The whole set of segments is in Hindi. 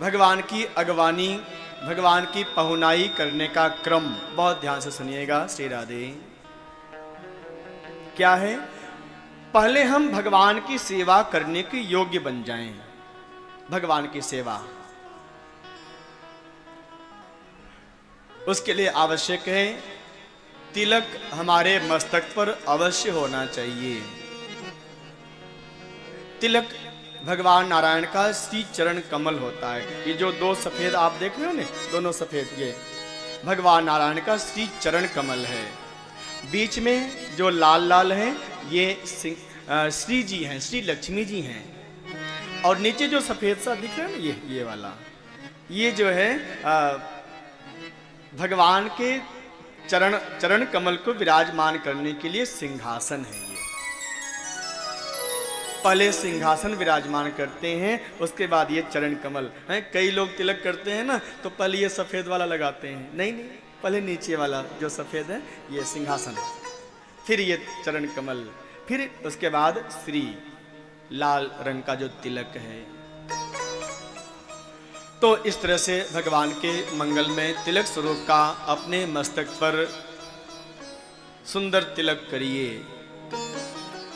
भगवान की अगवानी, भगवान की पहुनाई करने का क्रम बहुत ध्यान से सुनिएगा। श्री राधे। क्या है? पहले हम भगवान की सेवा करने के योग्य बन जाएं। भगवान की सेवा, उसके लिए आवश्यक है तिलक हमारे मस्तक पर अवश्य होना चाहिए। तिलक भगवान नारायण का श्री चरण कमल होता है। ये जो दो सफेद आप देख रहे हो ना, दोनों सफेद, ये भगवान नारायण का श्री चरण कमल है। बीच में जो लाल लाल है ये श्री जी हैं, श्री लक्ष्मी जी हैं। और नीचे जो सफेद सा दिख रहा है ना, ये वाला, ये जो है भगवान के चरण कमल को विराजमान करने के लिए सिंहासन है। ये पहले सिंहासन विराजमान करते हैं, उसके बाद ये चरण कमल हैं। कई लोग तिलक करते हैं ना, तो पहले ये सफेद वाला लगाते हैं। नहीं, पहले नीचे वाला जो सफेद है ये सिंहासन, फिर ये चरण कमल, फिर उसके बाद श्री लाल रंग का जो तिलक है। तो इस तरह से भगवान के मंगल में तिलक स्वरूप का अपने मस्तक पर सुंदर तिलक करिए,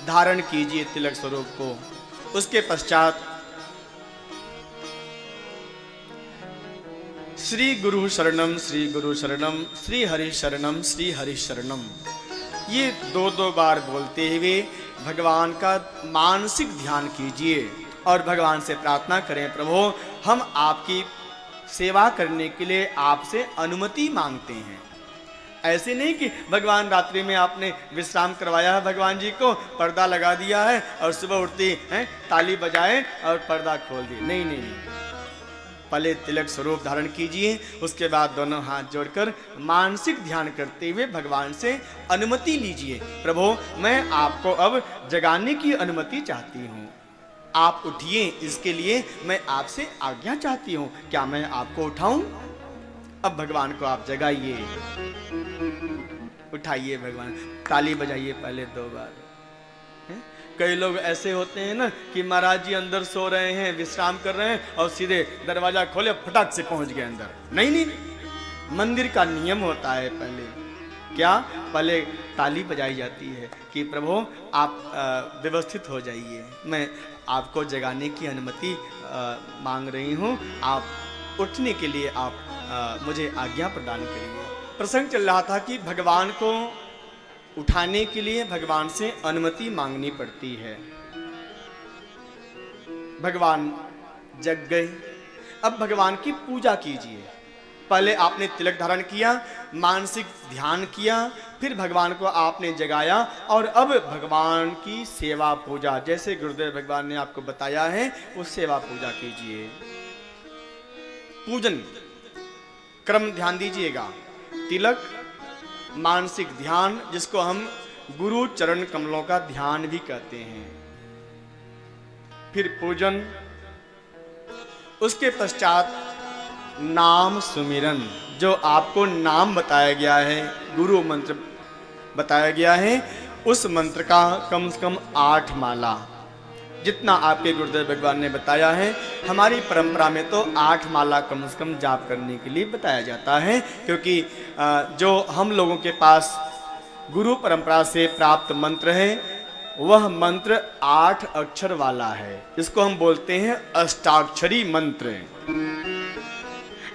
धारण कीजिए तिलक स्वरूप को। उसके पश्चात श्री गुरु शरणम, श्री गुरु शरणम, श्री हरि शरणम, श्री हरि शरणम, ये दो बार बोलते हुए भगवान का मानसिक ध्यान कीजिए और भगवान से प्रार्थना करें, प्रभु हम आपकी सेवा करने के लिए आपसे अनुमति मांगते हैं। ऐसे नहीं कि भगवान रात्रि में आपने विश्राम करवाया है भगवान जी को, पर्दा लगा दिया है और सुबह उठते हैं ताली बजाए और पर्दा खोल दिए। नहीं, पहले तिलक स्वरूप धारण कीजिए, उसके बाद दोनों हाथ जोड़कर मानसिक ध्यान करते हुए भगवान से अनुमति लीजिए, प्रभु मैं आपको अब जगाने की अनुमति चाहती हूँ, आप उठिए, इसके लिए मैं आपसे आज्ञा चाहती हूँ, क्या मैं आपको उठाऊं? अब भगवान को आप जगाइए, उठाइए, भगवान ताली बजाइए पहले 2 बार। कई लोग ऐसे होते हैं ना कि महाराज जी अंदर सो रहे हैं, विश्राम कर रहे हैं और सीधे दरवाजा खोले फटाक से पहुंच गए अंदर। नहीं, मंदिर का नियम होता है पहले ताली बजाई जाती है कि प्रभु आप व्यवस्थित हो जाइए, मैं आपको जगाने की अनुमति मांग रही हूँ, आप उठने के लिए आप मुझे आज्ञा प्रदान करिए। प्रसंग चल रहा था कि भगवान को उठाने के लिए भगवान से अनुमति मांगनी पड़ती है। भगवान जग गए, अब भगवान की पूजा कीजिए। पहले आपने तिलक धारण किया, मानसिक ध्यान किया, फिर भगवान को आपने जगाया और अब भगवान की सेवा पूजा, जैसे गुरुदेव भगवान ने आपको बताया है उस सेवा पूजा कीजिए। पूजन क्रम ध्यान दीजिएगा, तिलक, मानसिक ध्यान, जिसको हम गुरु चरण कमलों का ध्यान भी कहते हैं, फिर पूजन, उसके पश्चात नाम सुमिरन, जो आपको नाम बताया गया है, गुरु मंत्र बताया गया है, उस मंत्र का कम से कम 8 माला, जितना आपके गुरुदेव भगवान ने बताया है। हमारी परंपरा में तो 8 माला कम से कम जाप करने के लिए बताया जाता है, क्योंकि जो हम लोगों के पास गुरु परंपरा से प्राप्त मंत्र है वह मंत्र 8 अक्षर वाला है। इसको हम बोलते हैं अष्टाक्षरी मंत्र।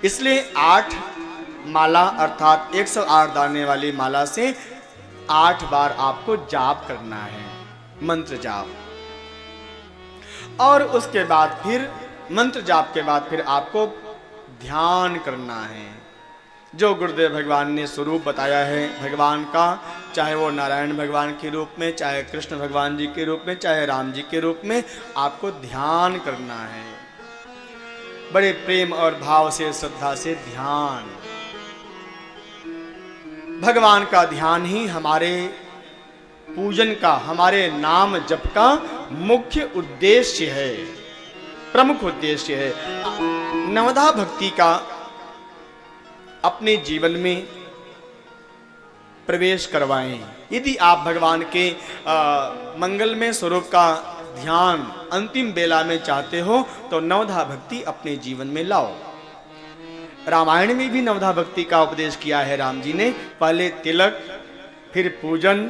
इसलिए 8 माला अर्थात 108 दाने वाली माला से 8 बार आपको जाप करना है, मंत्र जाप। और उसके बाद फिर मंत्र जाप के बाद फिर आपको ध्यान करना है। जो गुरुदेव भगवान ने स्वरूप बताया है भगवान का, चाहे वो नारायण भगवान के रूप में, चाहे कृष्ण भगवान जी के रूप में, चाहे राम जी के रूप में, आपको ध्यान करना है। बड़े प्रेम और भाव से, श्रद्धा से ध्यान। भगवान का ध्यान ही हमारे पूजन का, हमारे नाम जप का मुख्य उद्देश्य है, प्रमुख उद्देश्य है। नवधा भक्ति का अपने जीवन में प्रवेश करवाएं। यदि आप भगवान के मंगलमय स्वरूप का ध्यान अंतिम बेला में चाहते हो तो नवधा भक्ति अपने जीवन में लाओ। रामायण में भी नवधा भक्ति का उपदेश किया है राम जी ने। पहले तिलक, फिर पूजन,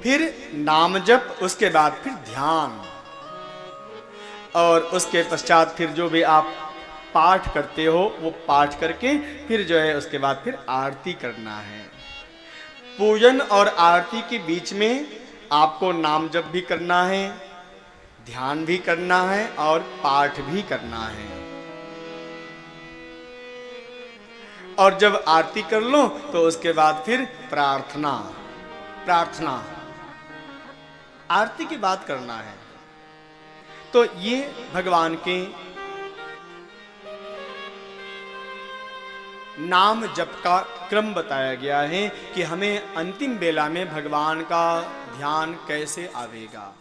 फिर नाम जप, उसके बाद फिर ध्यान, और उसके पश्चात फिर जो भी आप पाठ करते हो वो पाठ करके फिर जो है उसके बाद फिर आरती करना है। पूजन और आरती के बीच में आपको नाम जप भी करना है, ध्यान भी करना है और पाठ भी करना है। और जब आरती कर लो तो उसके बाद फिर प्रार्थना, प्रार्थना आरती की बात करना है। तो ये भगवान के नाम जप का क्रम बताया गया है कि हमें अंतिम बेला में भगवान का ध्यान कैसे आवेगा।